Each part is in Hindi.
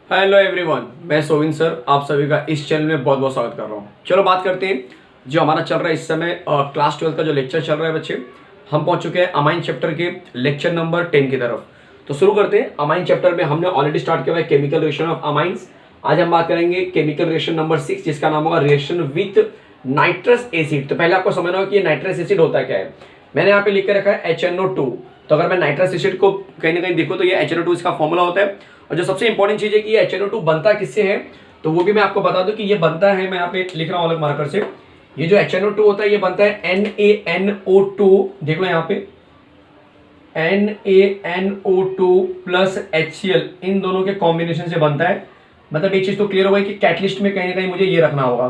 हेलो एवरीवन, मैं सोविन सर आप सभी का इस चैनल में बहुत बहुत स्वागत कर रहा हूँ। चलो बात करते हैं जो हमारा चल रहा है इस समय क्लास 12 का जो लेक्चर चल रहा है बच्चे। हम पहुंच चुके हैं अमाइन चैप्टर के लेक्चर नंबर 10 की तरफ। तो शुरू करते हैं। अमाइन चैप्टर में हमने ऑलरेडी स्टार्ट किया हुआ है केमिकल रिएक्शन ऑफ अमाइंस। आज हम बात करेंगे केमिकल रिएक्शन नंबर 6 जिसका नाम होगा रिएक्शन विथ नाइट्रस एसिड। तो पहले आपको समझना होगा कि नाइट्रस एसिड होता क्या है। मैंने यहाँ पे लिख के रखा है HNO2। तो अगर मैं नाइट्रस एसिड को कहीं ना कहीं देखूँ तो ये HNO2 इसका फॉर्मूला होता है। और जो सबसे इंपॉर्टेंट चीज है कि ये HNO2 बनता किससे है, तो वो भी मैं आपको बता दूं कि ये बनता है, मैं यहाँ पे लिख रहा हूँ अलग मार्कर से। ये जो HNO2 होता है ये बनता है NaNO2। देख लो यहाँ पे NaNO2 प्लस HCl, इन दोनों के कॉम्बिनेशन से बनता है। मतलब एक चीज तो क्लियर हो गई कि कैटलिस्ट में कहीं ना कहीं मुझे ये रखना होगा।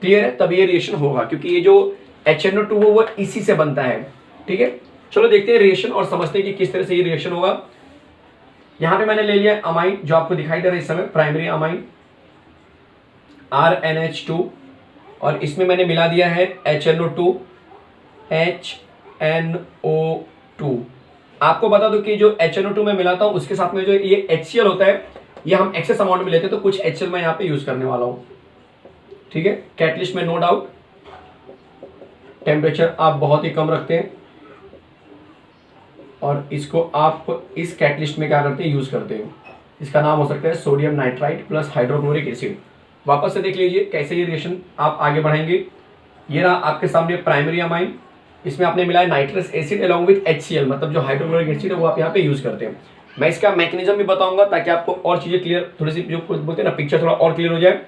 क्लियर है, तब ये रिएक्शन होगा क्योंकि ये जो HNO2 वो इसी से बनता है। ठीक है, चलो देखते हैं रिएक्शन और समझते हैं कि किस तरह से ये रिएक्शन होगा। यहां पे मैंने ले लिया अमाइन जो आपको दिखाई दे रहा है इस समय, प्राइमरी अमाइन RNH2, और इसमें मैंने मिला दिया है HNO2 HNO2। आपको बता दो कि जो HNO2 में मिलाता हूं उसके साथ में जो ये HCl होता है ये हम एक्सेस अमाउंट में लेते हैं, तो कुछ HCl मैं यहाँ पे यूज करने वाला हूं। ठीक है, कैटलिस्ट में नो डाउट टेम्परेचर आप बहुत ही कम रखते हैं और इसको आप इस कैटलिस्ट में क्या करते हैं, यूज करते हैं। इसका नाम हो सकता है sodium nitrite plus hydrochloric acid. वापस से देख लीजिए कैसे ये रिएक्शन आप आगे बढ़ाएंगे। ये रहा आपके सामने प्राइमरी अमाइन, इसमें आपने मिला है nitrous acid along with HCl, मतलब जो हाइड्रोक्लोरिक एसिड है वो आप यहाँ पे यूज करते हैं। मैं इसका मैकेनिज्म भी बताऊंगा ताकि आपको और चीजें क्लियर, थोड़ी सी जो बोलते हैं ना पिक्चर थोड़ा और क्लियर हो जाए।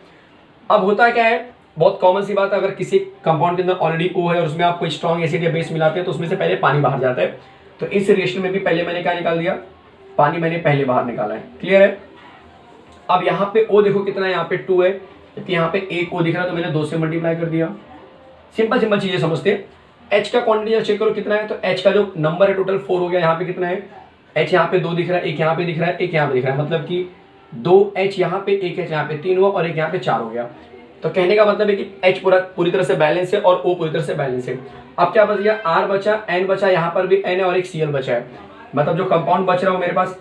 अब होता क्या है, बहुत कॉमन सी बात है, अगर किसी कंपाउंड के अंदर ऑलरेडी O है और उसमें आप कोई स्ट्रॉन्ग एसिड या बेस मिलाते हैं तो उसमें से पहले पानी बाहर जाता है। तो इस रिएक्शन में भी पहले मैंने क्या निकाल दिया, पानी मैंने पहले बाहर निकाला है। क्लियर है। अब यहाँ पे O देखो कितना है, यहाँ पे 2 है, जबकि यहाँ पे एक O दिख रहा है तो मैंने 2 से मल्टीप्लाई कर दिया। सिंपल सिंपल चीजें समझते हैं। H का क्वांटिटी चेक करो कितना है, तो H का जो नंबर है टोटल 4 हो गया। यहाँ पे कितना है, H यहाँ पे 2 दिख रहा है, एक यहाँ पे दिख रहा है, एक यहाँ पे दिख रहा है, मतलब कि 2H यहाँ पे, एक H यहाँ पे 3 हुआ और एक यहाँ पे 4 हो गया। तो कहने का मतलब है कि H पूरी तरह से बैलेंस है और O पूरी तरह से बैलेंस है। अब क्या बच गया, R बचा, N बचा, यहाँ पर भी N है और एक Cl बचा है। मतलब जो कंपाउंड बच रहा है वो मेरे पास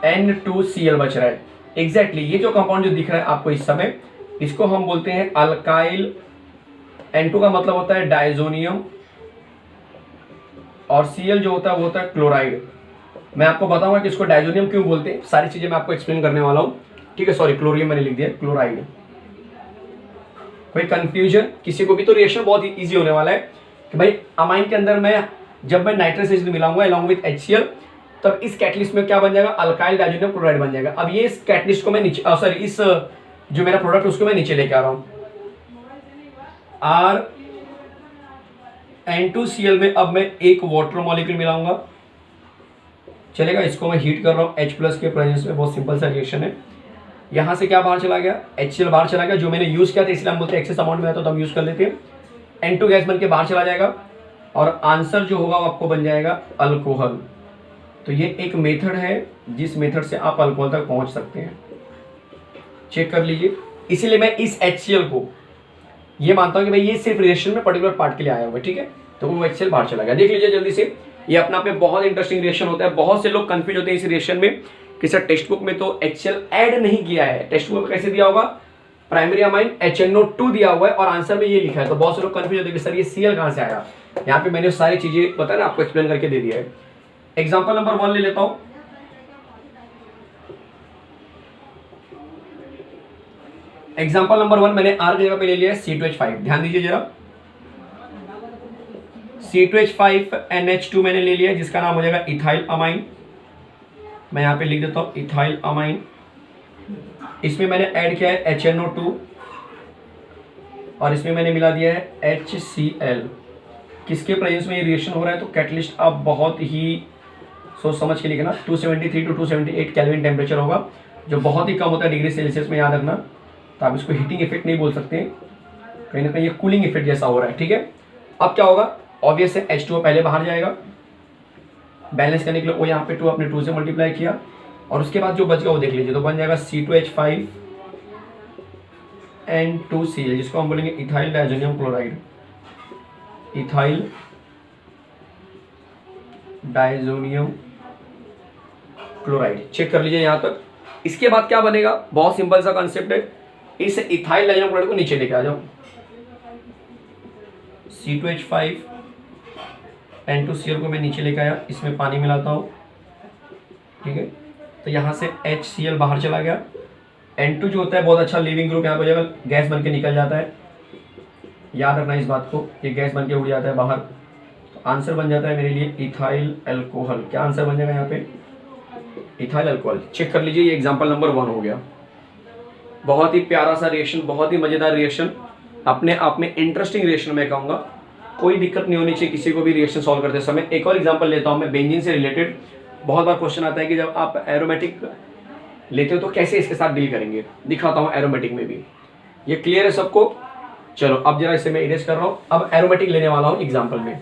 RN2Cl बच रहा है। एग्जैक्टली ये जो कंपाउंड जो दिख रहा है आपको इस समय, इसको हम बोलते हैं अल्काइल। N2 का मतलब होता है डायजोनियम और Cl जो होता है वो होता है क्लोराइड। मैं आपको बताऊंगा कि इसको डायजोनियम क्यों बोलते हैं, सारी चीजें मैं आपको एक्सप्लेन करने वाला हूँ। ठीक है, सॉरी क्लोरियम मैंने लिख दिया, क्लोराइड। कोई कंफ्यूजन किसी को भी, तो रिएक्शन बहुत ही इजी होने वाला है कि भाई अमाइन के अंदर मैं जब मैं नाइट्रस एसिड मिलाऊंगा अलॉन्ग विद HCl, तब इस कैटलिस्ट में क्या बन जाएगा, अल्काइल डायजोनियम क्लोराइड बन जाएगा। अब ये इस कैटलिस्ट को मैं नीचे, सॉरी इस जो मेरा प्रोडक्ट उसको मैं नीचे लेके आ रहा हूँ। RN2Cl में अब मैं एक वाटर मॉलिक्यूल मिलाऊंगा, चलेगा। इसको मैं हीट कर रहा हूँ H प्लस के प्रेजेंस में, बहुत सिंपल सा रिएक्शन है। यहां से क्या बाहर चला गया, HCl बाहर चला गया, जो मैंने यूज किया था इसलिए हम बोलते हैं एक्सेस अमाउंट में आता तो हम यूज कर लेते हैं। N2 गैस बन के बाहर चला जाएगा और आंसर जो होगा वो आपको बन जाएगा अल्कोहल। तो ये एक मेथड है जिस मेथड से आप अल्कोहल तक पहुंच सकते हैं, चेक कर लीजिए। इसीलिए मैं इस HCl को ये मानता हूं कि भाई ये सिर्फ रिएक्शन में पर्टिकुलर पार्ट के लिए आया हुआ है। ठीक है, तो वो HCl बाहर चला गया। देख लीजिए जल्दी से, ये अपना आप में बहुत इंटरेस्टिंग रिएक्शन होता है। बहुत से लोग कंफ्यूज होते हैं इस रिएक्शन में कि सर टेक्स्ट बुक में तो HCl ऐड नहीं किया है। टेक्स्ट बुक में कैसे दिया होगा, प्राइमरी अमाइन HNO2 दिया हुआ है और आंसर में ये लिखा है। तो बहुत से लोग कंफ्यूज होते हैं कि सर ये Cl कहां से आया। यहाँ पे मैंने सारी चीजें पता है ना आपको एक्सप्लेन करके दे दिया है। एग्जाम्पल नंबर 1 ले लेता हूं। एग्जाम्पल नंबर 1 मैंने R की जगह पे ले लिया है C2H5। ध्यान दीजिए जरा, C2H5NH2 मैंने ले लिया जिसका नाम हो जाएगा इथाइल अमाइन। मैं यहाँ पे लिख देता हूँ इथाइल अमाइन। इसमें मैंने ऐड किया है HNO2 और इसमें मैंने मिला दिया है HCl। किसके प्रेजेंस में ये रिएक्शन हो रहा है, तो कैटलिस्ट आप बहुत ही सोच समझ के लिखना। 273 टू 278 केल्विन टेम्परेचर होगा, जो बहुत ही कम होता है डिग्री सेल्सियस में, याद रखना। तो आप इसको हीटिंग इफेक्ट नहीं बोल सकते, कहीं ना कहीं ये कूलिंग इफेक्ट जैसा हो रहा है। ठीक है, अब क्या होगा, ऑब्वियस है H2O पहले बाहर जाएगा, बैलेंस करने के लिए वो यहाँ पे 2 अपने 2 से मल्टीप्लाई किया और उसके बाद जो बच गया वो देख लीजिए, तो बन जाएगा C2H5N2Cl, जिसको हम बोलेंगे ethyl diazonium chloride. Ethyl diazonium chloride, check कर लीजिए यहाँ तक। इसके बाद क्या बनेगा, बहुत सिंपल सा कॉन्सेप्ट है। इस इथाइल डाइजोनियम क्लोराइड को नीचे लेके आ जाओ, C2H5 N2Cl को मैं नीचे लेके आया, इसमें पानी मिलाता हूँ, ठीक है। तो यहाँ से HCl बाहर चला गया, N2 जो होता है बहुत अच्छा लिविंग ग्रुप यहाँ पे हो जाएगा, गैस बन के निकल जाता है, याद रखना इस बात को, ये गैस बन के उड़ जाता है बाहर। तो आंसर बन जाता है मेरे लिए इथाइल अल्कोहल। क्या आंसर बन जाएगा यहाँ पे, इथाइल अल्कोहल। चेक कर लीजिए, ये एग्जाम्पल नंबर 1 हो गया। बहुत ही प्यारा सा रिएक्शन, बहुत ही मजेदार रिएक्शन, अपने आप में इंटरेस्टिंग रिएक्शन मैं कहूँगा। कोई दिक्कत नहीं होनी चाहिए किसी को भी रिएक्शन सॉल्व करते समय। एक और एग्जांपल लेता हूँ मैं बेंजीन से रिलेटेड। बहुत बार क्वेश्चन आता है कि जब आप एरोमेटिक लेते हो तो कैसे इसके साथ डील करेंगे, दिखाता हूँ एरोमेटिक में भी। ये क्लियर है सबको? चलो अब जरा इसे मैं इरेज कर रहा हूँ, अब एरोमेटिक लेने वाला हूँ एग्जाम्पल में।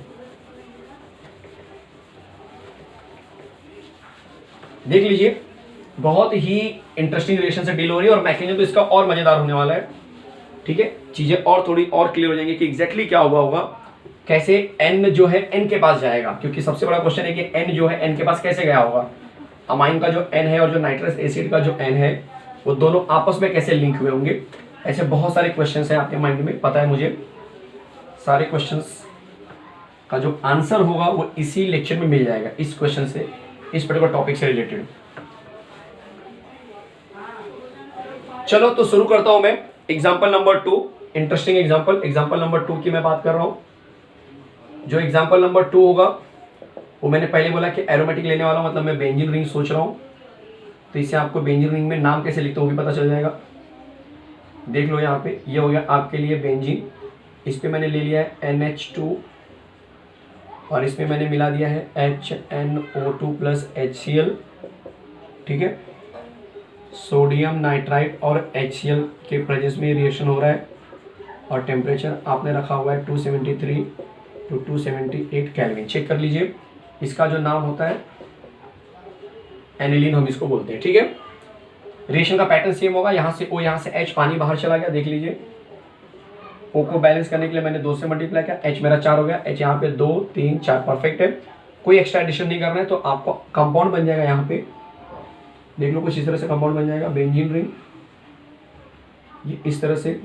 देख लीजिए, बहुत ही इंटरेस्टिंग रिलेशन से डील हो रही है और मैकेनिज्म तो इसका और मजेदार होने वाला है, ठीक है। चीजें और थोड़ी और क्लियर हो जाएंगी कि एग्जैक्टली क्या हुआ होगा, कैसे n जो है n के पास जाएगा, क्योंकि सबसे बड़ा क्वेश्चन है कि n जो है n के पास कैसे गया होगा। अमाइन का जो n है और जो नाइट्रस एसिड का जो n है वो दोनों आपस में कैसे लिंक हुए होंगे। ऐसे बहुत सारे क्वेश्चंस हैं आपके माइंड में, पता है मुझे। सारे क्वेश्चंस का जो आंसर होगा वो इसी लेक्चर में मिल जाएगा, इस क्वेश्चन से, इस पर्टिकुलर टॉपिक से रिलेटेड। चलो तो शुरू करता हूं मैं example number 2, interesting example. Example number 2 की मैं बात कर रहा हूं। जो एग्जाम्पल नंबर 2 होगा वो मैंने पहले बोला कि एरोमेटिक लेने वाला हूं, मतलब मैं बेंजीन रिंग सोच रहा हूं। तो इससे आपको बेंजीन रिंग में नाम कैसे लिखते हो वो भी पता चल जाएगा। देख लो यहाँ पे, ये हो गया आपके लिए बेंजीन। इस पे मैंने ले लिया है NH2 और इसमें मैंने मिला दिया है HNO2 प्लस HCl, ठीक है। सोडियम नाइट्राइट और HCl के प्रेजेंस में रिएक्शन हो रहा है और टेम्परेचर आपने रखा हुआ है 273 to 278 केल्विन। चेक कर लीजिए, इसका जो नाम होता है एनिलीन हम इसको बोलते हैं, ठीक है। रिएक्शन का पैटर्न सेम होगा, यहाँ से O, यहाँ से H, पानी बाहर चला गया। देख लीजिए, O को बैलेंस करने के लिए मैंने 2 से मल्टीप्लाई किया, H मेरा 4 हो गया, H यहाँ पे 2 3 4 परफेक्ट है। कोई एक्स्ट्रा एडिशन नहीं करना है, तो आपको कंपाउंड बन जाएगा। यहाँ पे देख लो, कुछ इस तरह से कंपाउंड बन जाएगा बेंजीन रिंग, ये इस तरह से,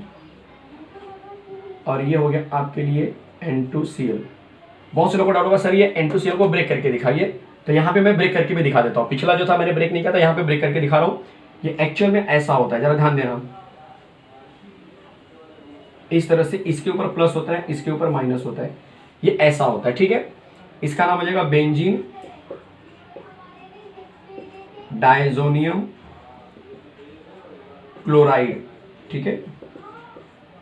और ये हो गया आपके लिए N2Cl। बहुत से लोगों को डाउट होगा सर ये N2Cl को ब्रेक करके दिखाइए, तो यहाँ पे मैं ब्रेक करके भी दिखा देता हूँ। पिछला जो था मैंने ब्रेक नहीं किया था, यहाँ पे ब्रेक करके दिखा रहा हूँ। ये एक्चुअल में ऐसा होता है, जरा ध्यान देना। इस तरह से इसके ऊपर प्लस होता है, इसके ऊपर माइनस होता है, ये ऐसा होता है, ठीक है। इसका नाम हो जाएगा बेंजीन डायजोनियम क्लोराइड, ठीक है।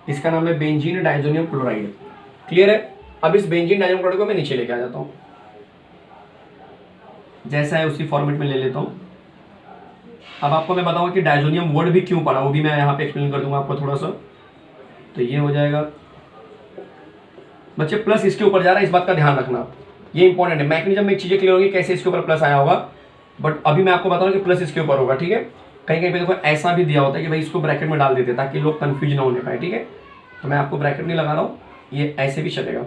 इसका नाम है बेंजीन डायजोनियम क्लोराइड। क्लियर है? अब इस बेंजीन डायजोनियम क्लोराइड को मैं नीचे लेके आ जाता हूं, जैसा है उसी फॉर्मेट में ले लेता हूं। अब आपको मैं बताऊंगा कि डायजोनियम वर्ड भी क्यों पड़ा, वो भी मैं यहाँ पे एक्सप्लेन कर दूंगा आपको थोड़ा सा। तो ये हो जाएगा बच्चे, प्लस इसके ऊपर जा रहा है, इस बात का ध्यान रखना, ये इंपॉर्टेंट है। मैकेनिज्म में चीजें क्लियर होगी कैसे इसके ऊपर प्लस आया होगा, बट अभी मैं आपको बता रहा हूँ कि प्लस इसके ऊपर होगा, ठीक है। कहीं कहीं पे देखो ऐसा भी दिया होता है कि भाई इसको ब्रैकेट में डाल देते ताकि लोग कंफ्यूज ना होने पाए, ठीक है। तो मैं आपको ब्रैकेट नहीं लगा रहा हूँ, ये ऐसे भी चलेगा।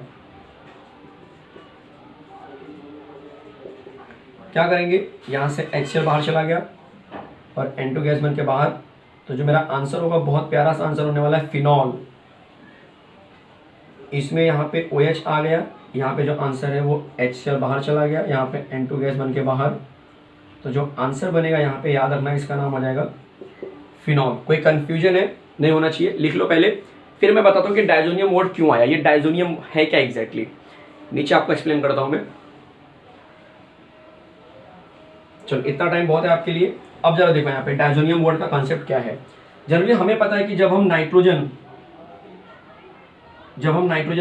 क्या करेंगे, यहाँ से HCl बाहर चला गया और N2 गैस बन के बाहर। तो जो मेरा आंसर होगा बहुत प्यारा सा आंसर होने वाला है, फिनॉल। इसमें यहाँ पे OH आ गया, यहाँ पे जो आंसर है वो HCl बाहर चला गया, यहाँ पे N2 गैस बन के बाहर। तो जो आंसर बनेगा यहाँ पे याद रखना, इसका नाम आ जाएगा फिनॉल। कोई कंफ्यूजन है, नहीं होना चाहिए, लिख लो पहले, फिर मैं बताता हूँ कि डायजोनियम वर्ड क्यों आया, ये डायजोनियम है क्या एग्जैक्टली, नीचे आपको एक्सप्लेन करता हूँ मैं। चलो इतना टाइम बहुत है आपके लिए। अब जरा देखो यहाँ पे डायजोनियम वर्ड का कॉन्सेप्ट क्या है। जनरली हमें पता है कि जब हम नाइट्रोजन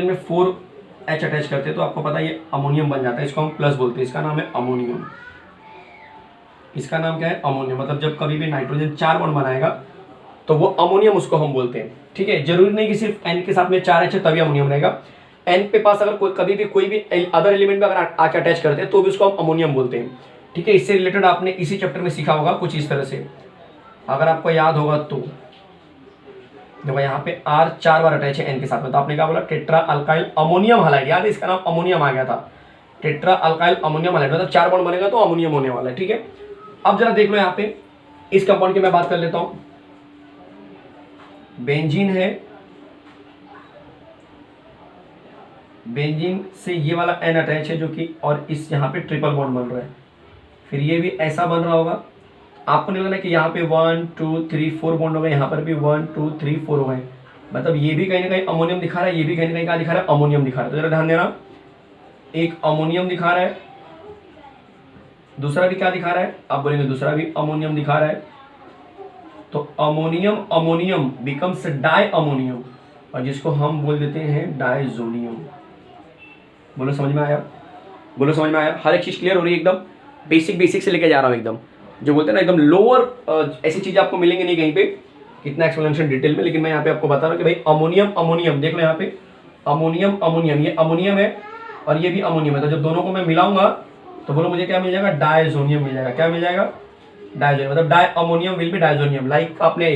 में 4H अटैच करते हैं तो आपको पता है ये अमोनियम बन जाता है, इसको हम प्लस बोलते हैं, इसका नाम है अमोनियम। इसका नाम क्या है, अमोनियम। मतलब जब कभी भी नाइट्रोजन 4 बॉन्ड बनाएगा तो वो अमोनियम उसको हम बोलते हैं, ठीक है। जरूरी नहीं कि सिर्फ N के साथ में 4H है तभी अमोनियम रहेगा। N पे पास अगर कोई भी अदर एलिमेंट में अगर आके अटैच करते हैं तो भी उसको हम अमोनियम बोलते हैं, ठीक है। इससे रिलेटेड आपने इसी चैप्टर में सीखा होगा कुछ इस तरह से, अगर आपको याद होगा तो। देखो यहाँ पे R 4 बार अटैच है N के साथ में, तो आपने क्या बोला, टेट्रा अल्काइल अमोनियम हाइलाइड। याद है इसका नाम अमोनियम आ गया था, टेट्रा अल्काइल अमोनियम हाइलाइड, मतलब 4 बॉन्ड बनेगा तो अमोनियम होने वाला है, ठीक है। अब जरा देख लो यहाँ पे इस कंपाउंड की मैं बात कर लेता हूं, बेंजीन है, बेंजीन से ये वाला एन अटैच है जो कि, और इस यहाँ पे ट्रिपल बॉन्ड बन रहा है, फिर ये भी ऐसा बन रहा होगा। आपको नहीं लगना कि यहाँ पे 1 2 3 4 बॉन्ड हो गए, यहाँ पर भी 1 2 3 4 हो गए, मतलब ये भी कहीं ना कहीं अमोनियम दिखा रहा है, ये भी कहीं ना कहीं क्या दिखा रहा है, अमोनियम दिखा रहा है। तो जरा ध्यान देना, एक अमोनियम दिखा रहा है, दूसरा भी क्या दिखा रहा है, आप बोलेंगे दूसरा भी अमोनियम दिखा रहा है। तो ammonium ammonium becomes di ammonium, और जिसको हम बोल देते हैं डाइजोनियम। बोलो समझ में आया, बोलो समझ में आया, हर एक चीज क्लियर हो रही है एकदम, बेसिक से लेके जा रहा हूँ एकदम, जो बोलते हैं ना एकदम लोअर ऐसी चीजें आपको मिलेंगी नहीं कहीं पे इतना एक्सप्लेनेशन डिटेल में, लेकिन मैं यहाँ पे आपको बता रहा हूँ कि भाई अमोनियम अमोनियम देख लो, यहाँ पे अमोनियम अमोनियम, ये अमोनियम है और ये भी अमोनियम है, तो जब दोनों को मैं मिलाऊंगा तो बोलो मुझे क्या मिल जाएगा, डायजोनियम मिल जाएगा। क्या मिल जाएगा, डायजोनियम, मतलब di ammonium will be diazonium. Like आपने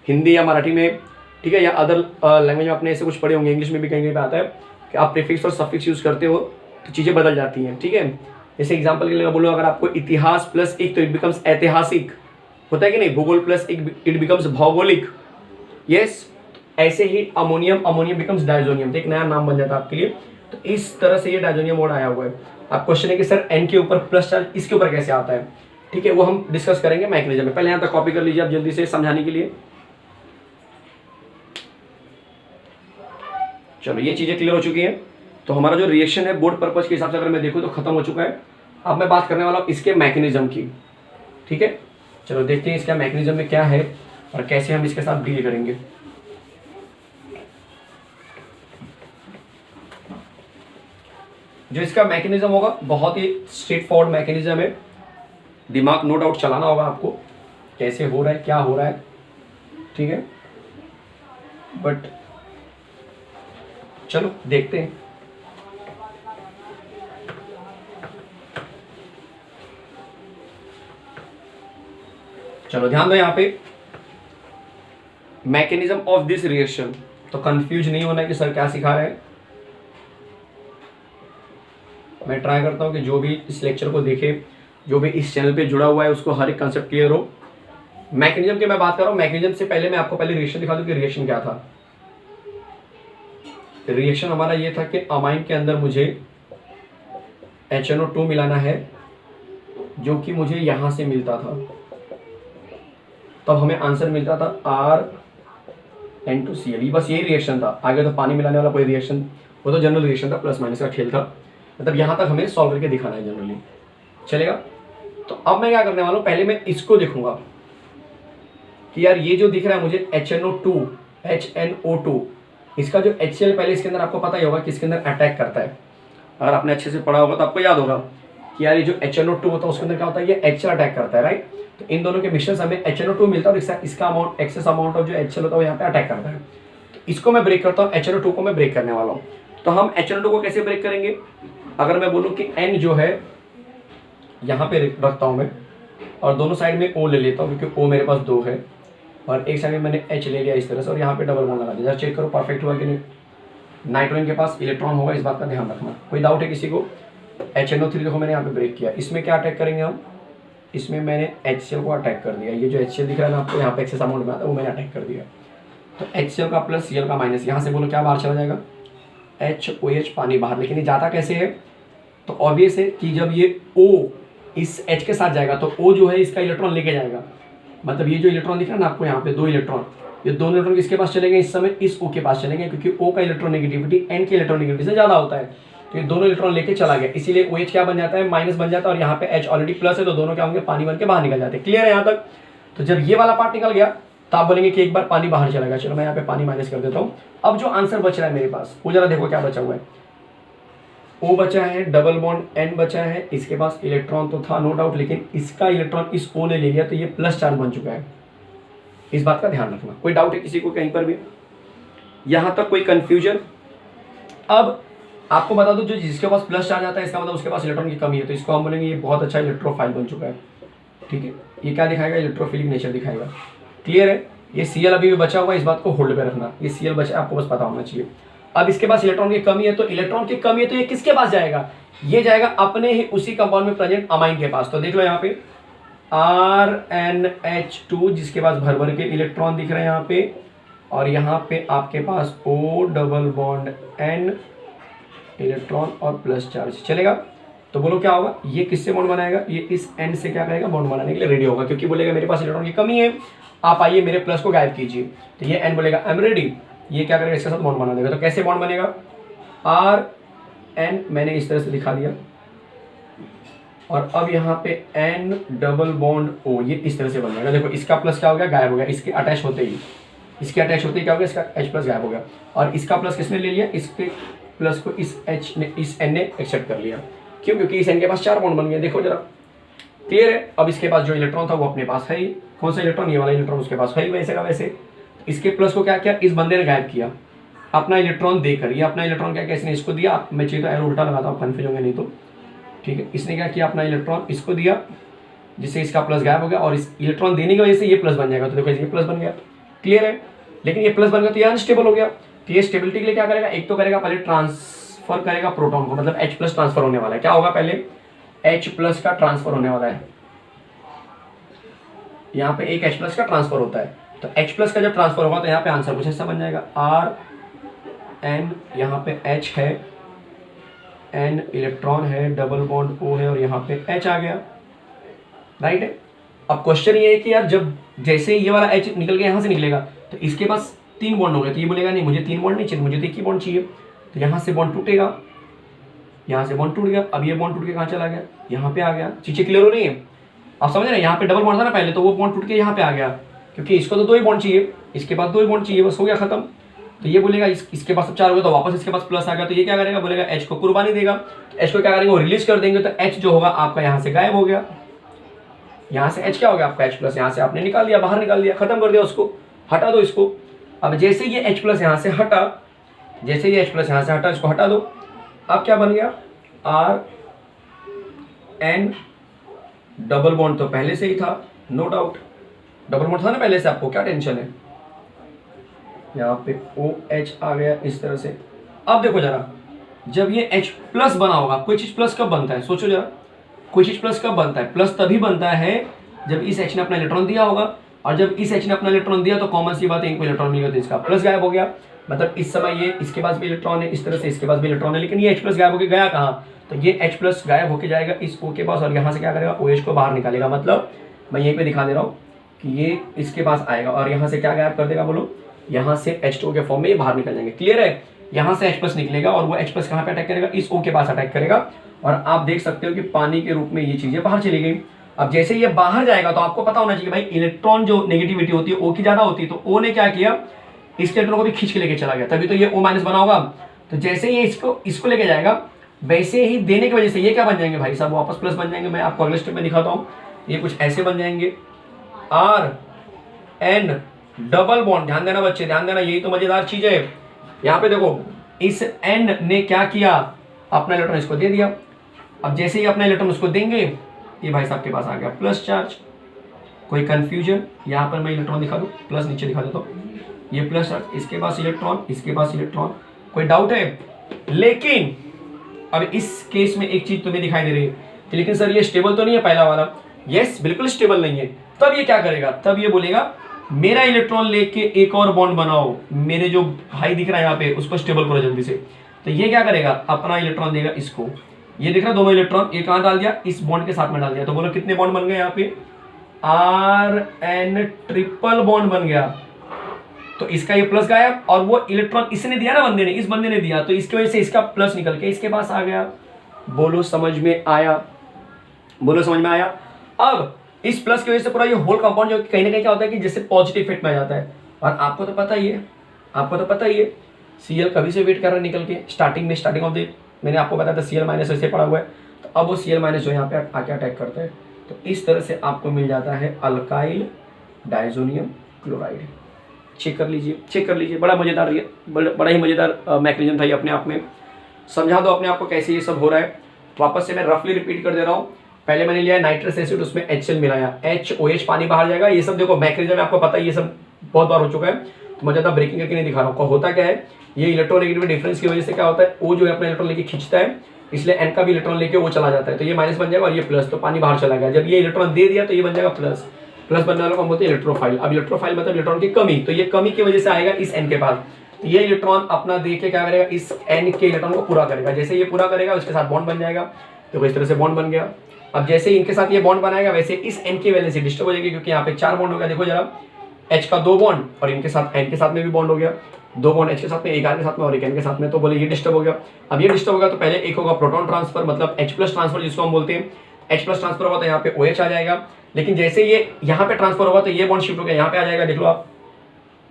हिंदी या मराठी में, ठीक है, या अदर लैंग्वेज में आपने ऐसे कुछ पढ़े होंगे, इंग्लिश में भी कहीं कहीं पे आता है कि आप प्रीफिक्स और सफिक्स यूज करते हो तो चीज़ें बदल जाती हैं, ठीक है। जैसे एग्जांपल के लिए मैं बोलूँ, अगर आपको इतिहास प्लस एक तो इट बिकम्स ऐतिहासिक, होता है कि नहीं, भूगोल प्लस एक इट बिकम्स भौगोलिक, यस, ऐसे ही अमोनियम अमोनियम बिकम्स डायजोनियम, तो एक नया नाम बन जाता है आपके लिए। तो इस तरह से ये डायजोनियम वर्ड आया हुआ है। अब क्वेश्चन है कि सर एन के ऊपर प्लस चार्ज इसके ऊपर कैसे आता है, ठीक है, वो हम डिस्कस करेंगे मैकेनिज्म में। पहले यहाँ तक कॉपी कर लीजिए आप जल्दी से समझाने के लिए। चलो ये चीजें क्लियर हो चुकी हैं, तो हमारा जो रिएक्शन है बोर्ड पर्पज के हिसाब से अगर मैं देखूँ तो खत्म हो चुका है। अब मैं बात करने वाला हूँ इसके मैकेनिज्म की, ठीक है। चलो देखते हैं इसका मैकेनिज्म में क्या है और कैसे हम इसके साथ डील करेंगे। जो इसका मैकेनिज्म होगा बहुत ही स्ट्रेट फॉरवर्ड मैकेनिज्म है, दिमाग नो डाउट चलाना होगा आपको, कैसे हो रहा है क्या हो रहा है, ठीक है, बट चलो देखते हैं। चलो ध्यान दो यहाँ पे मैकेनिज्म ऑफ दिस रिएक्शन, तो कंफ्यूज नहीं होना है कि सर क्या सिखा रहे हैं। मैं ट्राई करता हूँ कि जो भी इस लेक्चर को देखे, जो भी इस चैनल पे जुड़ा हुआ है, उसको हर एक कंसेप्ट क्लियर हो। मैकेनिज्म की मैं बात कर रहा हूँ, मैकेनिज्म से पहले मैं आपको पहले रिएक्शन दिखा दूँ कि रिएक्शन क्या था। रिएक्शन हमारा ये था कि अमाइन के अंदर मुझे HNO2 मिलाना है, जो कि मुझे यहाँ से मिलता था, तब हमें आंसर मिलता था RN2Cl। बस यही रिएक्शन था, आगे तो पानी मिलाने वाला कोई रिएक्शन, वो तो जनरल रिएक्शन था, प्लस माइनस का खेल था, मतलब यहाँ तक हमें सॉल्व करके दिखाना है जनरली, चलेगा। तो अब मैं क्या करने वाला हूँ, पहले मैं इसको देखूंगा कि यार ये जो दिख रहा है मुझे HNO2, इसका जो HCl पहले इसके अंदर आपको पता ही होगा कि इसके अंदर अटैक करता है। अगर आपने अच्छे से पढ़ा होगा तो आपको याद होगा कि यार ये जो HNO2 होता है उसके अंदर क्या होता है, ये HCl अटैक करता है, राइट। तो इन दोनों के मिश्रण से हमें HNO2 मिलता है और इसका अमाउंट, एक्सेस अमाउंट ऑफ जो HCl होता है वो यहाँ पे अटैक करता है। तो इसको मैं ब्रेक करता हूँ, HNO2 को मैं ब्रेक करने वाला हूँ। तो हम HNO2 को कैसे ब्रेक करेंगे, अगर मैं बोलूँ कि N जो है यहाँ पे रखता हूँ मैं, और दोनों साइड में O ले लेता हूँ क्योंकि O मेरे पास 2 है, और एक साइड में मैंने H ले लिया इस तरह से, और यहाँ पे डबल बॉन्ड लगा दिया। चेक करो परफेक्ट हुआ कि नहीं। नाइट्रोजन के पास इलेक्ट्रॉन होगा, इस बात का ध्यान रखना। कोई डाउट है किसी को। HNO3 देखो मैंने यहाँ पे ब्रेक किया, इसमें क्या अटैक करेंगे हम, इसमें मैंने HCl को अटैक कर दिया। ये जो HCl दिख रहा है ना आपको यहाँ पे एक्सेस अमाउंट में आता है, वो मैंने अटैक कर दिया। तो HCl का प्लस Cl का माइनस, यहाँ से बोलो क्या बाहर चला जाएगा, HOH पानी बाहर। लेकिन ये जाता कैसे है, तो ऑब्वियस है कि जब ये O इस H के साथ जाएगा तो O जो है इसका इलेक्ट्रॉन लेके जाएगा, मतलब ये जो इलेक्ट्रॉन दिख रहा है ना आपको यहाँ पे 2 इलेक्ट्रॉन, ये दोनों इलेक्ट्रॉन किसके पास चलेंगे इस समय, इस O के पास चलेंगे, क्योंकि O का इलेक्ट्रोनेगेटिविटी N के इलेक्ट्रोनेगेटिविटी से ज़्यादा होता है। तो ये दोनों इलेक्ट्रॉन लेके चला गया, इसीलिए OH क्या बन जाता है, माइनस बन जाता है, और यहाँ पे H ऑलरेडी प्लस है, तो दोनों क्या होंगे, पानी बन के बाहर निकल जाते हैं। क्लियर है यहाँ तक। तो जब ये वाला पार्ट निकल गया तो आप बोलेंगे कि एक बार पानी बाहर चला गया। चलो मैं यहाँ पे पानी माइनस कर देता हूँ। अब जो आंसर बच रहा है मेरे पास, वो जरा देखो क्या बचा हुआ है। O बचा है, डबल बॉन्ड N बचा है, इसके पास इलेक्ट्रॉन तो था नो डाउट, लेकिन इसका इलेक्ट्रॉन इस O ने ले लिया, तो ये प्लस चार्ज बन चुका है। इस बात का ध्यान रखना। कोई डाउट है किसी को कहीं पर भी, यहाँ तक कोई कंफ्यूजन। अब आपको बता दो, जो जिसके पास प्लस चार्ज आता है इसका मतलब उसके पास इलेक्ट्रॉन की कमी है, तो इसको हम बोलेंगे ये बहुत अच्छा इलेक्ट्रोफाइल बन चुका है, ठीक है। ये क्या दिखाएगा, इलेक्ट्रोफिलिक नेचर दिखाएगा। क्लियर है। ये Cl अभी भी बचा हुआ है, इस बात को होल्ड पे रखना। ये Cl बचा, आपको बस पता होना चाहिए। अब इसके पास इलेक्ट्रॉन की कमी है, तो इलेक्ट्रॉन की कमी है तो ये किसके पास जाएगा, ये जाएगा अपने ही उसी कंपाउंड में प्रेजेंट अमाइन के पास। तो देख लो यहाँ पे RnH2 जिसके पास भर भर के इलेक्ट्रॉन दिख रहे हैं यहाँ पे, और यहाँ पे आपके पास O double bond N electron और प्लस चार्ज चलेगा। तो बोलो क्या होगा, ये किससे बॉन्ड बनाएगा, ये इस N से क्या करेगा, बॉन्ड बनाने के लिए रेडी होगा, क्योंकि बोलेगा मेरे पास इलेक्ट्रॉन की कमी है, आप आइए मेरे प्लस को गायब कीजिए। तो ये N बोलेगा आई एम रेडी, ये क्या करेगा, इसके साथ बॉन्ड बना देगा। तो कैसे बॉन्ड बनेगा, Rn मैंने इस तरह से दिखा दिया, और अब यहाँ पे N डबल बॉन्ड O, ये इस तरह से बन जाएगा। देखो इसका प्लस क्या हो गया, गायब हो गया, इसके अटैच होते ही क्या हो गया, इसका H प्लस गायब हो गया, और इसका प्लस किसने ले लिया, इसके प्लस को इस H ने, इस N ने एक्सेप्ट कर लिया। क्यों, क्योंकि इस N के पास 4 बॉन्ड बन गए। देखो जरा, क्लियर है। अब इसके पास जो इलेक्ट्रॉन था वो अपने पास है ही, कौन सा इलेक्ट्रॉन, ये वाला इलेक्ट्रॉन उसके पास है ही वैसे का वैसे। इसके प्लस को क्या किया, इस बंदे ने गायब किया अपना इलेक्ट्रॉन देकर। ये अपना इलेक्ट्रॉन क्या किया, इसने इसको दिया, मैं चाहिए तो एरो उल्टा लगाता हूँ, कन्फ्यूज होंगे नहीं तो, ठीक है। इसने क्या किया, अपना इलेक्ट्रॉन इसको दिया, जिससे इसका प्लस गायब हो गया, और इस इलेक्ट्रॉन देने की वजह से ये प्लस बन जाएगा। तो देखो ये प्लस बन गया, क्लियर है। लेकिन ये प्लस बन गया तो ये अनस्टेबल हो गया। तो ये स्टेबिलिटी के लिए क्या करेगा, एक तो करेगा पहले ट्रांसफर करेगा प्रोटॉन को, मतलब H प्लस ट्रांसफर होने वाला है। क्या होगा, पहले H प्लस का ट्रांसफर होने वाला है, यहाँ पे एक H प्लस का ट्रांसफर होता है। तो H प्लस का जब ट्रांसफर होगा तो यहाँ पे आंसर कुछ ऐसा बन जाएगा, Rn, यहाँ पे H है, N इलेक्ट्रॉन है, डबल बॉन्ड O है, और यहाँ पे H आ गया, राइट है। अब क्वेश्चन ये है कि यार जब जैसे ये वाला H निकल गया, यहाँ से निकलेगा, तो इसके पास 3 बॉन्ड हो गए, तो ये बोलेगा नहीं मुझे 3 बॉन्ड नहीं चाहिए, मुझे तो 1 ही बॉन्ड चाहिए। तो यहाँ से बॉन्ड टूटेगा, यहाँ से बॉन्ड टूट गया, अब ये बॉन्ड टूट के कहाँ चला गया, यहाँ पे आ गया। चीजें क्लियर हो रही है, आप समझ रहे हैं। यहाँ पे डबल बॉन्ड था ना पहले, तो वो बॉन्ड टूट के यहाँ पे आ गया, क्योंकि इसको तो 2 ही बॉन्ड चाहिए, इसके पास 2 ही बॉन्ड चाहिए, बस हो गया खत्म। तो ये बोलेगा इसके पास 4 हो गया, तो वापस इसके पास प्लस आ गया, तो ये क्या करेगा, बोलेगा H को कुर्बानी देगा। H को क्या करेंगे, वो रिलीज कर देंगे, तो H जो होगा आपका यहाँ से गायब हो गया। यहाँ से H क्या हो गया आपका, H प्लस यहाँ से आपने निकाल दिया, बाहर निकाल दिया, खत्म कर दिया उसको, हटा दो इसको। अब जैसे ये H प्लस यहाँ से हटा, जैसे ये H प्लस यहाँ से हटा, इसको हटा दो। अब क्या बन गया, Rn डबल बॉन्ड तो पहले से ही था, नो डाउट, डबल बॉन्ड था ना पहले से, आपको क्या टेंशन है। यहाँ पे OH आ गया इस तरह से। अब देखो जरा, जब ये H प्लस बना होगा, कोई चीज प्लस कब बनता है, सोचो जरा, कोई चीज प्लस कब बनता है, प्लस तभी बनता है जब इस H ने अपना इलेक्ट्रॉन दिया होगा, और जब इस H ने अपना इलेक्ट्रॉन दिया तो कॉमन सी बात है, इनको इलेक्ट्रॉन मिल गया तो इसका प्लस गायब हो गया। मतलब इस समय ये इसके पास भी इलेक्ट्रॉन है, इस तरह से इसके पास भी इलेक्ट्रॉन है, लेकिन ये H प्लस गायब होकर गया कहाँ, तो ये H प्लस गायब होकर जाएगा इस O के पास, और यहाँ से क्या करेगा, OH को बाहर निकालेगा। मतलब मैं यहीं पे दिखा दे रहा हूँ कि ये इसके पास आएगा, और यहाँ से क्या गायब कर देगा, बोलो, यहाँ से H2O के फॉर्म में ये बाहर निकल जाएंगे। क्लियर है, यहाँ से H प्लस निकलेगा, और वो H प्लस कहाँ पे अटैक करेगा, इस O के पास अटैक करेगा, और आप देख सकते हो कि पानी के रूप में ये चीजें बाहर चली गई। अब जैसे ये बाहर जाएगा तो आपको पता होना चाहिए भाई, इलेक्ट्रॉन जो नेगेटिविटी होती है O की ज्यादा होती है, तो O ने क्या किया, इस इलेक्ट्रॉन को भी खींच के लेके चला गया, तभी तो ये O माइनस बना होगा। तो जैसे ये इसको लेके जाएगा, वैसे ही देने की वजह से ये क्या बन जाएंगे भाई साहब, वापस प्लस बन जाएंगे। मैं आपको अगले स्टेप में दिखाता हूँ, ये कुछ ऐसे बन जाएंगे, Rn डबल बॉन्ड। ध्यान देना बच्चे, ध्यान देना, यही तो मजेदार चीज है। यहाँ पे देखो, इस N ने क्या किया, अपना इलेक्ट्रॉन इसको दे दिया। अब जैसे ही अपना इलेक्ट्रॉन उसको देंगे, ये भाई साहब के पास आ गया प्लस चार्ज। कोई कंफ्यूजन, यहाँ पर मैं इलेक्ट्रॉन दिखा दूँ, प्लस नीचे दिखा देता हूँ, ये प्लस चार्ज, इसके पास इलेक्ट्रॉन, इसके पास इलेक्ट्रॉन। कोई डाउट है, लेकिन अब इस केस में एक चीज तुम्हें दिखाई दे रही है कि लेकिन सर ये स्टेबल तो नहीं है पहला वाला। यस, बिल्कुल स्टेबल नहीं है। तब ये क्या करेगा, तब ये बोलेगा मेरा इलेक्ट्रॉन लेके एक और बॉन्ड बनाओ, मेरे जो भाई दिख रहा है यहाँ पे उसको स्टेबल करो जल्दी से। तो ये क्या करेगा, अपना इलेक्ट्रॉन देगा इसको, ये दिख रहा दोनों इलेक्ट्रॉन, ये कहाँ डाल दिया, इस बॉन्ड के साथ में डाल दिया। तो बोलो कितने बॉन्ड बन गए यहाँ पे, Rn ट्रिपल बॉन्ड बन गया। तो इसका ये प्लस गायब, और वो इलेक्ट्रॉन इसने दिया ना बंदे ने, इस बंदे ने दिया, तो इसकी वजह से इसका प्लस निकल के इसके पास आ गया। बोलो समझ में आया, बोलो समझ में आया। अब इस प्लस की वजह से पूरा ये होल कंपाउंड जो कहीं ना कहीं क्या होता है कि जैसे पॉजिटिव इफेक्ट में आ जाता है। और आपको तो पता ही है, आपको तो पता ही है, Cl कभी से वेट कर रहा है निकल के, स्टार्टिंग ऑफ द मैंने आपको बताया था Cl माइनस ऐसे पड़ा हुआ है, तो अब वो Cl माइनस जो यहाँ पे आके अटैक करता है, तो इस तरह से आपको मिल जाता है अल्काइल डाइजोनियम क्लोराइड। चेक कर लीजिए, बड़ा मजेदार, बड़ा ही मजेदार मैकेनिज्म था ये अपने आप में। समझा दो अपने आप को कैसे ये सब हो रहा है। वापस से मैं रफली रिपीट कर दे रहा हूँ। पहले मैंने लिया नाइट्रस एसिड, उसमें HCl मिलाया, HOH पानी बाहर जाएगा। ये सब देखो मैकेनिज्म आपको पता है, ये सब बहुत बार हो चुका है, तो मैं ज़्यादा ब्रेकिंग करके नहीं दिखा रहा हूँ। होता क्या है, ये इलेक्ट्रोनेगेटिव डिफरेंस की वजह से क्या होता है, O जो है अपना इलेक्ट्रॉन लेके खींचता है, इसलिए n का भी इलेक्ट्रॉन लेके वो चला जाता है, तो ये माइनस बन जाएगा और ये प्लस, तो पानी बाहर चला गया। जब ये इलेक्ट्रॉन दे दिया तो ये बन जाएगा प्लस, प्लस बनने वाला को हम बोलते हैं इलेक्ट्रोफाइल। अब इलेक्ट्रोफाइल मतलब इलेक्ट्रॉन की कमी, तो ये कमी की वजह से आएगा इस n के पास, ये इलेक्ट्रॉन अपना दे के क्या करेगा, इस n के इलेक्ट्रॉन को पूरा करेगा। जैसे ये पूरा करेगा उसके साथ बॉन्ड बन जाएगा, तो इस तरह से बॉन्ड बन गया। अब जैसे ही इनके साथ ये बॉन्ड बनाएगा वैसे इस n की वैलेंसी डिस्टर्ब हो जाएगी, क्योंकि यहाँ पे 4 बॉन्ड हो गया। देखो जरा, H का 2 बॉन्ड और इनके साथ n के साथ में भी बॉन्ड हो गया, 2 बॉन्ड H के साथ में, एक R के साथ में और एक N के साथ में, तो बोले ये डिस्टर्ब हो गया। अब ये डिस्टर्ब होगा तो पहले एक होगा प्रोटॉन ट्रांसफर, मतलब H प्लस ट्रांसफर जिसको हम बोलते हैं, H प्लस ट्रांसफर होगा तो यहाँ पे OH आ जाएगा। लेकिन जैसे ये यहाँ पे ट्रांसफर होगा तो ये बॉन्ड शिफ्ट होकर यहाँ पे आ जाएगा। देख लो आप,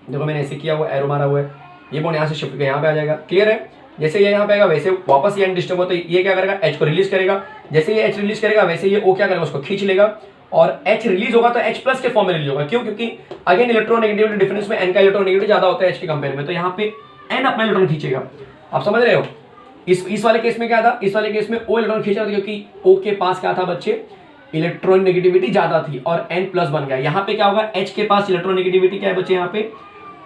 देखो मैंने ऐसे किया हुआ, एरो मारा हुआ है, ये बॉन्ड यहाँ से शिफ्ट होकर यहाँ पे आ जाएगा। क्लियर है? जैसे ये यहाँ पे आएगा वैसे वापस ये N डिस्टर्ब हो तो ये क्या करेगा, H को रिलीज करेगा। जैसे ये H रिलीज करेगा वैसे ये O क्या करेगा, उसको खींच लेगा, और H रिलीज होगा तो H प्लस के फॉर्म में रिलीज होगा। क्यों? क्योंकि अगेन इलेक्ट्रोनेगेटिविटी डिफरेंस में N का इलेक्ट्रोनेगेटिविटी ज्यादा होता है H के कंपेयर में, तो यहाँ पे N अपना इलेक्ट्रॉन खींचेगा। आप समझ रहे हो? इस वाले केस में क्या था, इस वाले केस में O इलेक्ट्रॉन खींच रहा था क्योंकि O के पास क्या था बच्चे, इलेक्ट्रॉन नेगेटिविटी ज्यादा थी और N प्लस बन गया। यहाँ पे क्या होगा, H के पास इलेक्ट्रॉन नेगेटिविटी क्या है बच्चे, यहाँ पे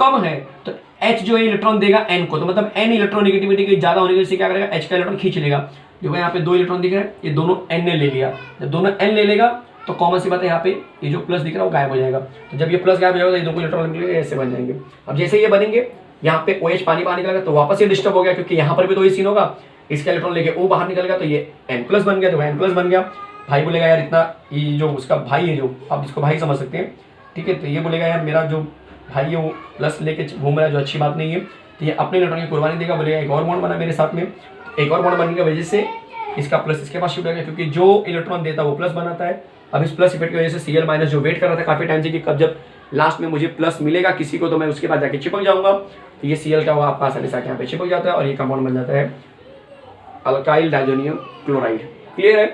कम है, तो H जो है इलेक्ट्रॉन देगा N को, तो मतलब N इलेक्ट्रॉन नेगेटिविटी के ज्यादा होने की वजह से क्या करेगा, H का इलेक्ट्रॉन खींच लेगा। देखो यहाँ पे 2 इलेक्ट्रॉन दिख रहे हैं, ये दोनों N ने ले लिया। जब दोनों N ले लेगा तो कॉमन सी बात है, यहाँ पे ये जो प्लस दिख रहा है वो गायब हो जाएगा। तो जब ये प्लस गायब हो जाएगा तो ये 2 इलेक्ट्रॉन निकलेंगे, ऐसे बन जाएंगे। अब जैसे ये बनेंगे, यहाँ पे OH पानी बाहर निकलेगा तो वापस ये डिस्टर्ब हो गया, क्योंकि यहाँ पर भी तो ये सीन होगा, इसका इलेक्ट्रॉन लेके O बाहर निकलेगा तो ये N प्लस बन गया, तो N प्लस बन गया। भाई बोलेगा यार इतना, ये जो उसका भाई है, जो आप इसको भाई समझ सकते हैं, ठीक है, तो ये बोलेगा यार मेरा जो भाई है वो प्लस लेके घूम रहा है, जो अच्छी बात नहीं है, तो ये अपने इलेक्ट्रॉन की कुर्बानी देगा। बोलेगा एक और बॉन्ड बना मेरे साथ में, एक और बॉन्ड बनने की वजह से इसका प्लस इसके पास शिफ्ट हो गया, क्योंकि जो इलेक्ट्रॉन देता है वो प्लस बनाता है। अब इस प्लस इफेक्ट की वजह से Cl माइनस जो वेट कर रहा था काफी टाइम से कि कब जब लास्ट में मुझे प्लस मिलेगा किसी को तो मैं उसके बाद जाके चिपक जाऊंगा, तो ये Cl क्या होगा, आपका आसानी से यहाँ पे चिपक जाता है और ये कंपाउंड बन जाता है अल्काइल डाइजोनियम क्लोराइड। क्लियर है?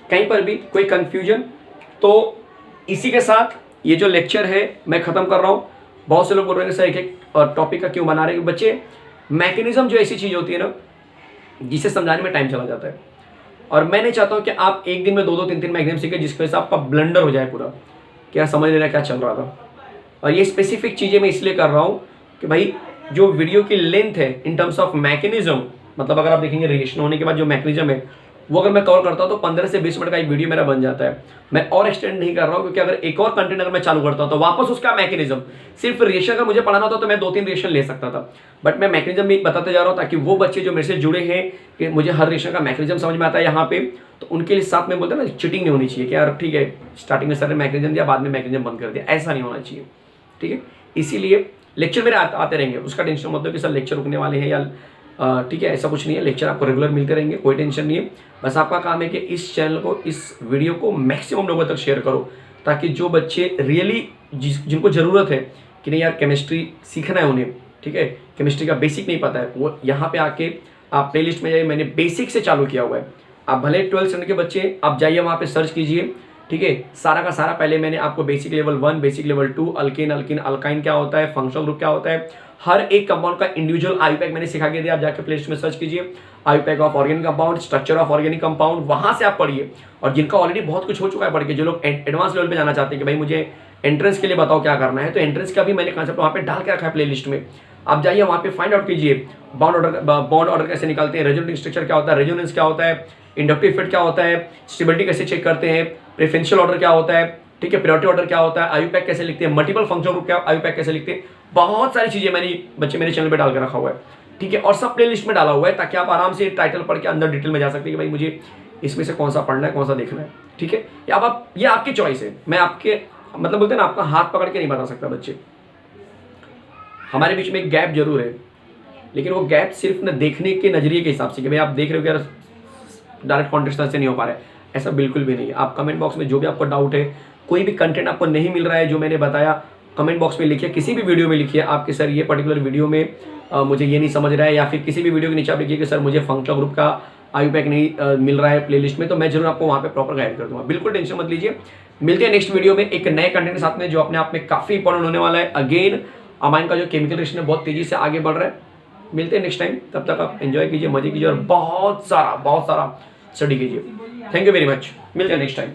कहीं पर भी कोई कंफ्यूजन? तो इसी के साथ ये जो लेक्चर है मैं खत्म कर रहा हूँ। बहुत से लोग बोल रहे हैं सर एक टॉपिक का क्यों बना रहे हैं? बच्चे, मैकेनिज्म जो ऐसी चीज होती है ना, जिसे समझाने में टाइम चला जाता है, और मैं नहीं चाहता हूँ कि आप एक दिन में 2-2, 3-3 मैकेनिज्म सीखे जिसकी वजह से आपका ब्लंडर हो जाए पूरा, क्या समझ नहीं रहा क्या चल रहा था। और ये स्पेसिफिक चीजें मैं इसलिए कर रहा हूँ कि भाई जो वीडियो की लेंथ है इन टर्म्स ऑफ मैकेनिज्म, मतलब अगर आप देखेंगे रिएक्शन होने के बाद जो मैकेनिज्म है वो अगर मैं कवर करता हूँ तो 15 से 20 मिनट का एक वीडियो मेरा बन जाता है। मैं और एक्सटेंड नहीं कर रहा हूँ, क्योंकि अगर एक और कंटेंट अगर मैं चालू करता हूँ तो वापस उसका मैकेनिज्म, सिर्फ रिएक्शन अगर मुझे पढ़ाना होता तो मैं 2-3 रिएक्शन ले सकता था, बट मैं मैकेनिज्म भी बताते जा रहा हूँ ताकि वो बच्चे जो मेरे से जुड़े हैं कि मुझे हर रिएक्शन का मैकेनिज्म समझ में आता है यहाँ पे, तो उनके लिए साथ में बोलते हैं ना, चीटिंग नहीं होनी चाहिए कि यार ठीक है स्टार्टिंग में सर ने मैकेनिज्म दिया बाद में मैकेनिज्म बंद कर दिया, ऐसा नहीं होना चाहिए। ठीक है, इसीलिए लेक्चर मेरे आते रहेंगे, उसका टेंशन मत लो कि सर लेक्चर रुकने वाले हैं या ठीक है, ऐसा कुछ नहीं है। लेक्चर आपको रेगुलर मिलते रहेंगे, कोई टेंशन नहीं है। बस आपका काम है कि इस चैनल को, इस वीडियो को मैक्सिमम लोगों तक शेयर करो, ताकि जो बच्चे रियली जिनको ज़रूरत है कि नहीं यार केमिस्ट्री सीखना है उन्हें, ठीक है, केमिस्ट्री का बेसिक नहीं पता है, वो यहाँ पे आके आप प्लेलिस्ट में जाइए, मैंने बेसिक से चालू किया हुआ है। आप भले 12th स्टैंडर्ड के बच्चे, आप जाइए वहाँ पे सर्च कीजिए, ठीक है, सारा का सारा पहले मैंने आपको basic level 1, basic level 2, alkane alkyne क्या होता है, फंक्शनल ग्रुप क्या होता है, हर एक कंपाउंड का इंडिविजुअल आईयूपैक मैंने सिखा के दिया। आप जाके प्लेलिस्ट में सर्च कीजिए IUPAC of organic compound, structure of organic compound, वहां से आप पढ़िए। और जिनका ऑलरेडी बहुत कुछ हो चुका है पढ़ के, जो लोग एडवांस लेवल पे जाना चाहते हैं कि भाई मुझे एंट्रेंस के लिए बताओ क्या करना है, तो एंट्रेंस का भी मैंने कंसेप्ट वहाँ पे डाल के रखा है प्लेलिस्ट में। आप जाइए वहाँ पे फाइंड आउट कीजिए बॉन्ड ऑर्डर कैसे निकालते हैं, रेजोनेटिंग स्ट्रक्चर क्या होता है, रेजोनेंस क्या होता है, इंडक्टिव इफेक्ट क्या होता है, स्टेबिलिटी कैसे चेक करते हैं, प्रेफरेंशियल ऑर्डर क्या होता है, ठीक है, प्रायोरिटी ऑर्डर क्या होता है, आईयूपैक कैसे लिखते हैं, मल्टीपल फंक्शन ग्रुप क्या आईयूपैक कैसे लिखते हैं, बहुत सारी चीजें मैंने बच्चे मेरे चैनल पे डाल के रखा हुआ है। ठीक है, और सब प्ले लिस्ट में डाला हुआ है ताकि आप आराम से टाइटल पढ़ के अंदर डिटेल में जा सकते हैं कि भाई मुझे इसमें से कौन सा पढ़ना है, कौन सा देखना है। ठीक है, या आप ये आपकी चॉइस है, मैं आपके मतलब बोलते हैं ना, आपका हाथ पकड़ के नहीं बता सकता। बच्चे, हमारे बीच में एक गैप जरूर है, लेकिन वो गैप सिर्फ न देखने के नजरिए के हिसाब से कि भाई आप देख रहे हो कि यार डायरेक्ट कॉन्टेक्स्ट से नहीं हो पा रहा है, ऐसा बिल्कुल भी नहीं है। आप कमेंट बॉक्स में जो भी आपको डाउट है, कोई भी कंटेंट आपको नहीं मिल रहा है जो मैंने बताया, कमेंट बॉक्स में लिखिए, किसी भी वीडियो में लिखिए आपके सर ये पर्टिकुलर वीडियो में मुझे ये नहीं समझ रहा है, या फिर किसी भी वीडियो के नीचे आप लिखिए कि सर मुझे फंक्शनल ग्रुप का आईयूपैक नहीं मिल रहा है प्लेलिस्ट में, तो मैं जरूर आपको वहाँ पे प्रॉपर गाइड कर दूंगा। बिल्कुल टेंशन मत लीजिए। मिलते हैं नेक्स्ट वीडियो में एक नए कंटेंट के साथ में, जो अपने आप में काफी इंपॉर्टेंट होने वाला है। अगेन अमाइन का जो केमिकल रिएक्शन है बहुत तेजी से आगे बढ़ रहा है। मिलते हैं नेक्स्ट टाइम, तब तक आप एंजॉय कीजिए, मजे कीजिए और बहुत सारा स्टडी कीजिए। थैंक यू वेरी मच, मिलते हैं नेक्स्ट टाइम।